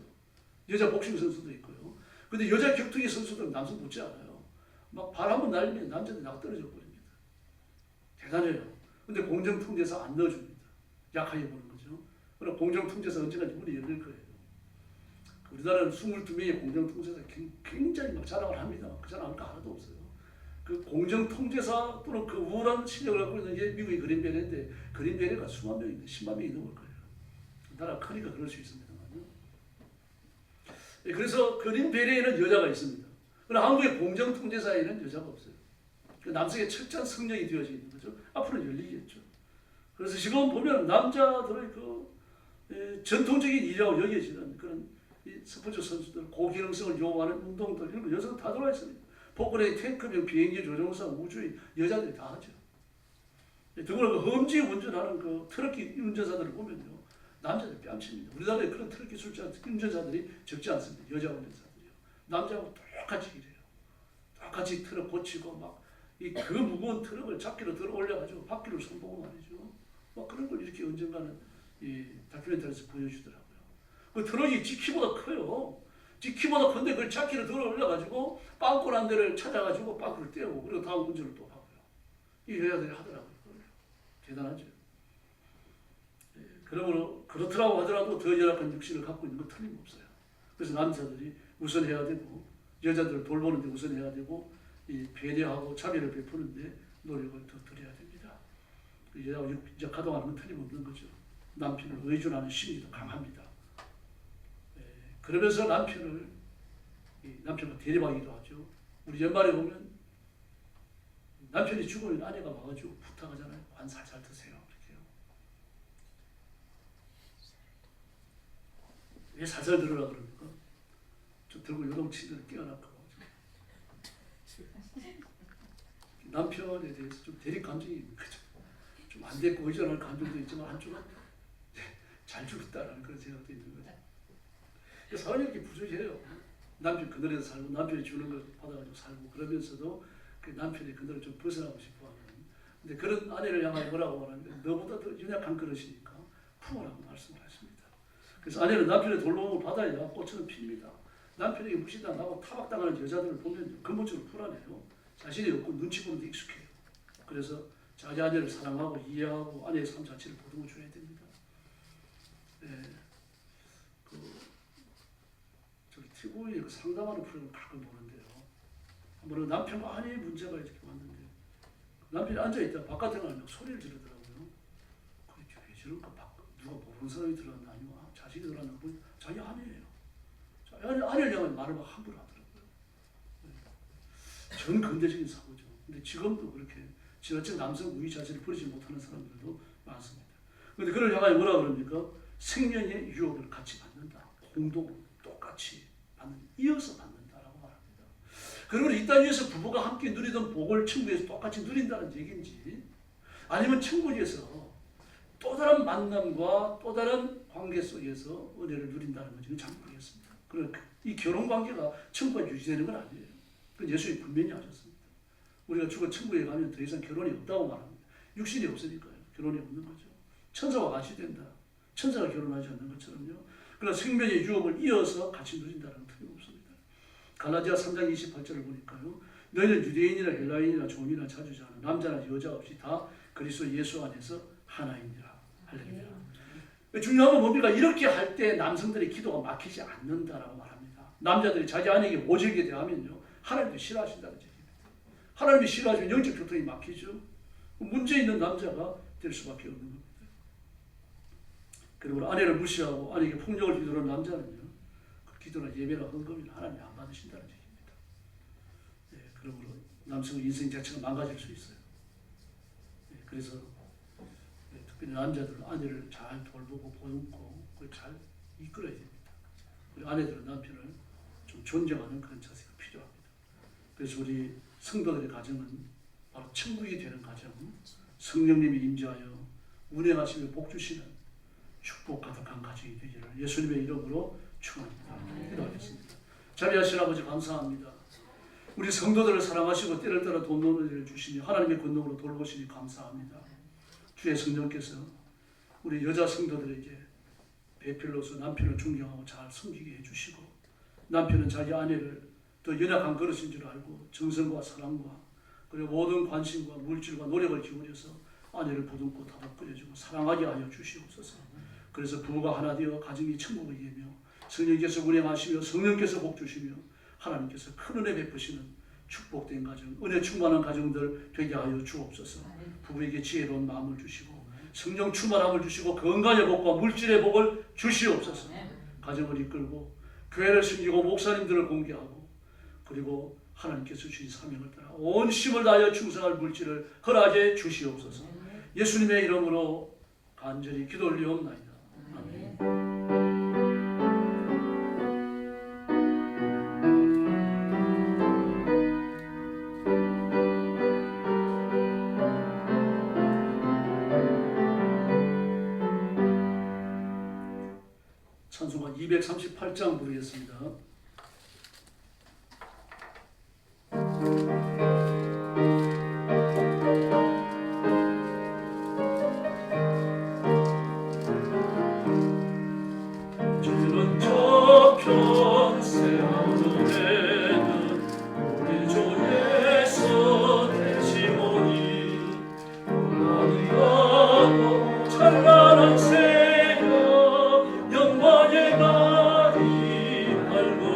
여자 복싱 선수도 있고요. 근데 여자 격투기 선수들은 남성 못지 않아요. 막 발 한번 날리면 남자들이 나가 떨어져 버립니다. 대단해요. 근데 공정통제사 안 넣어줍니다. 약하게 보는 거죠. 그러나 공정통제사 언젠가 문이 열릴 거예요. 우리나라는 22명의 공정통제사 굉장히 막 자랑을 합니다. 그 자랑할 거 하나도 없어요. 그 공정통제사 또는 그 우월한 실력을 갖고 있는 게 미국의 그린베리인데 그린베리가 수만 명인데 10만 명이 넘을 거예요. 나라가 크니까 그럴 수 있습니다만요. 그래서 그린베리에는 여자가 있습니다. 그러나 한국의 공정통제사에는 여자가 없어요. 그 남성의 철저한 성령이 되어져 있는 거죠. 앞으로 열리겠죠. 그래서 지금 보면 남자들의 전통적인 일이라고 여겨지는 그런 스포츠 선수들, 고기능성을 요구하는 운동들 이런 거 여성 다 들어와 있습니다. 포크레인, 탱크병, 비행기 조종사, 우주인 여자들이 다 하죠. 더구나 그 험지 운전하는 그 트럭기 운전사들을 보면요, 남자들 뺨칩니다. 우리나라에 그런 트럭 기술자 운전사들이 적지 않습니다. 여자 운전사들이요. 남자하고 똑같이 일해요. 똑같이 트럭 고치고 막 그 무거운 트럭을 잡기로 들어 올려가지고 바퀴를 손보고 말이죠. 막 그런 걸 이렇게 언젠가는 이 다큐멘터리에서 보여주더라고요. 그 트럭이 지 키보다 커요. 지 키보다 큰데 그걸 잡기로 들어 올려가지고 빵꾸난 데를 찾아가지고 빵꾸를 떼고 그리고 다음 운전을 또 하고요. 이 여자들이 하더라고요. 대단하죠. 그러므로 그렇더라고 하더라도 더 열악한 육신을 갖고 있는 건 틀림없어요. 그래서 남자들이 우선해야 되고 여자들을 돌보는 데 우선해야 되고 이 배려하고 자비를 베푸는데 노력을 더 드려야 됩니다. 여자가 육적 가동하는 건 틀림없는 거죠. 남편을 의존하는 심리도 강합니다. 그러면서 남편과 대립하기도 하죠. 우리 연말에 보면 남편이 죽으면 아내가 와가지고 부탁하잖아요. 관 살살 드세요. 이렇게요. 왜 살살 들으라 그럽니까? 좀 들고 요동치면 깨어날까 봐. 남편에 대해서 좀 대립 감정이 좀 안 됐고 의존할 감정도 있지만 한쪽은 잘 죽었다라는 그런 생각도 있는 거죠. 사람이 이렇게 부족해요. 남편 그늘에서 살고 남편이 주는 걸 받아가지고 살고 그러면서도 그 남편의 그늘을 좀 벗어나고 싶어하는. 근데 그런 아내를 향하여 뭐라고 말하면 너보다 더 연약한 그릇이니까 품으라고 말씀을 하십니다. 그래서 아내는 남편의 돌봄을 받아야 꽃처럼 핍니다. 남편에게 무시당하고 타박당하는 여자들을 보면 근본적으로 불안해요. 자신이 없고 눈치 보는 데 익숙해요. 그래서 자기 아내를 사랑하고 이해하고 아내의 삶 자체를 보듬어 줘야 됩니다. 저기 TV에 그 상담하는 프로그램 가끔 보는데요. 한번은 남편과 아내의 문제가 이렇게 왔는데 남편이 앉아있다 바깥에 나가면 소리를 지르더라고요. 그게 왜 저럴까? 누가 모르는 사람이 들어갔나 아니면 자식이 들어갔나 보니 자기 아내예요. 아내를 향한 말을 막 함부로 하더라고요. 전 근대적인 사고죠. 근데 지금도 그렇게 지나친 남성 우위 자체를 버리지 못하는 사람들도 많습니다. 그런데 그를 향하여 뭐라 그럽니까? 생명의 유혹을 같이 받는다. 공동 똑같이 받는, 이어서 받는다라고 말합니다. 그러면 이 땅 위에서 부부가 함께 누리던 복을 천국에서 똑같이 누린다는 얘기인지 아니면 천국에서 또 다른 만남과 또 다른 관계 속에서 은혜를 누린다는 건지는 잘 모르겠습니다. 그러니까 이 결혼 관계가 천국과 유지되는 건 아니에요. 그건 예수님이 분명히 하셨습니다. 우리가 죽어 천국에 가면 더 이상 결혼이 없다고 말합니다. 육신이 없으니까요. 결혼이 없는 거죠. 천사와 같이 된다. 천사가 결혼하지 않는 것처럼요. 그러나 생명의 유업을 이어서 같이 누린다는 건 틀림없습니다. 갈라디아 3장 28절을 보니까요. 너희는 유대인이나 헬라인이나 종이나 자주자나 남자나 여자 없이 다 그리스도 예수 안에서 하나이니라. 할렐루야. 중요한 건 뭡니까? 이렇게 할 때 남성들의 기도가 막히지 않는다라고 말합니다. 남자들이 자기 아내에게 모질게 대하면요. 하나님도 싫어하신다는 얘기입니다. 하나님이 싫어하시면 영적 교통이 막히죠. 문제 있는 남자가 될 수밖에 없는 겁니다. 그리고 아내를 무시하고 아내에게 폭력을 휘두르는 남자는요. 그 기도나 예배나 헌금이나 하나님이 안 받으신다는 얘기입니다. 네, 그러므로 남성의 인생 자체가 망가질 수 있어요. 네, 그래서 특별히 남자들은 아내를 잘 돌보고 보듬고 그걸 잘 이끌어야 됩니다. 그리고 아내들은 남편을 좀 존경하는 그런 자세가 필요합니다. 그래서 우리 성도들의 가정은 바로 천국이 되는 가정, 성령님이 임재하여 운행하시며 복 주시는 축복 가득한 가정이 되기를 예수님의 이름으로 축원합니다. 기도하겠습니다. 자비하신 아버지 감사합니다. 우리 성도들을 사랑하시고 때를 따라 돕는 은혜를 주시니 하나님의 권능으로 돌보시니 감사합니다. 주의 성령께서 우리 여자 성도들에게 배필로서 남편을 존경하고 잘 섬기게 해주시고 남편은 자기 아내를 더 연약한 그릇인 줄 알고 정성과 사랑과 그리고 모든 관심과 물질과 노력을 기울여서 아내를 보듬고 다독거려주고 사랑하게 하여 주시옵소서. 그래서 부부가 하나 되어 가정이 천국을 이으며 성령께서 운행하시며 성령께서 복 주시며 하나님께서 큰 은혜 베푸시는 축복된 가정, 은혜 충만한 가정들 되게 하여 주옵소서. 부부에게 지혜로운 마음을 주시고 성령 충만함을 주시고 건강의 복과 물질의 복을 주시옵소서. 가정을 이끌고 교회를 섬기고 목사님들을 공개하고 그리고 하나님께서 주신 사명을 따라 온 힘을 다하여 충성할 물질을 허락해 주시옵소서. 예수님의 이름으로 간절히 기도 올리옵나이다. 아멘. 찬송가 238장 부르겠습니다. 주는 저편 세우는 우리 조에서 되시오니 고난하고 찬란한 새벽 영광의 날이 알고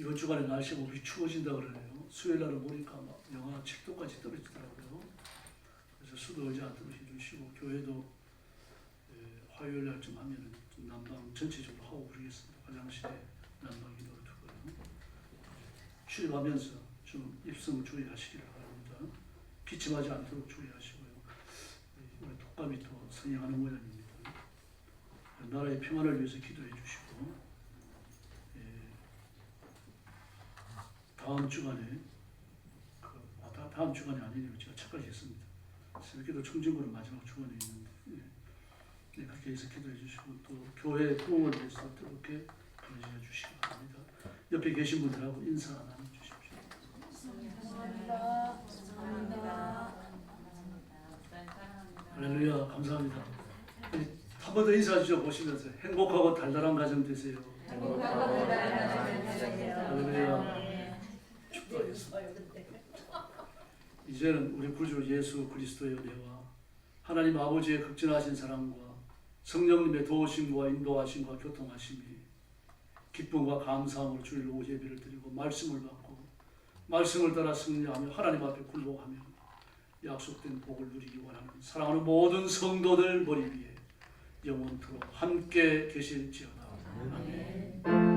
이번 주간에 날씨가 몸이 추워진다 그러네요. 수요일 날은 보니까 막 영하 7도까지 떨어지더라고요. 그래서 수도 오지 않도록 해주시고 교회도 화요일 날쯤 하면은 좀 난방 전체적으로 하고 그러겠습니다. 화장실에 난방 기도를 두고요. 출입하면서 좀 입성을 주의하시기를 바랍니다. 기침하지 않도록 주의하시고요. 우리 독감이 또 성행하는 모양입니다. 나라의 평안을 위해서 기도해 주시고 다음 주간에 다음 주간이 아니네요. 제가 착각했습니다. 새벽기도 청진구는 마지막 주간에 있는데 그렇게 해서 기도해 주시고 또 교회 부흥을 위해서 뜨겁게 기도해 주시기 바랍니다. 옆에 계신 분들하고 인사 나눠주십시오. 할렐루야, 감사합니다. 한 번 더 인사해 주셔 보시면서 행복하고 달달한 가정 되세요. 할렐루야. 축복하겠습니다. 이제는 우리 구주 예수 그리스도의 은혜와 하나님 아버지의 극진하신 사랑과 성령님의 도우심과 인도하심과 교통하심이 기쁨과 감사함으로 주일 오후 예배를 드리고 말씀을 받고 말씀을 따라 승리하며 하나님 앞에 굴복하며 약속된 복을 누리기 원하는 사랑하는 모든 성도들 머리 위에 영원토록 함께 계실지어다. 아멘.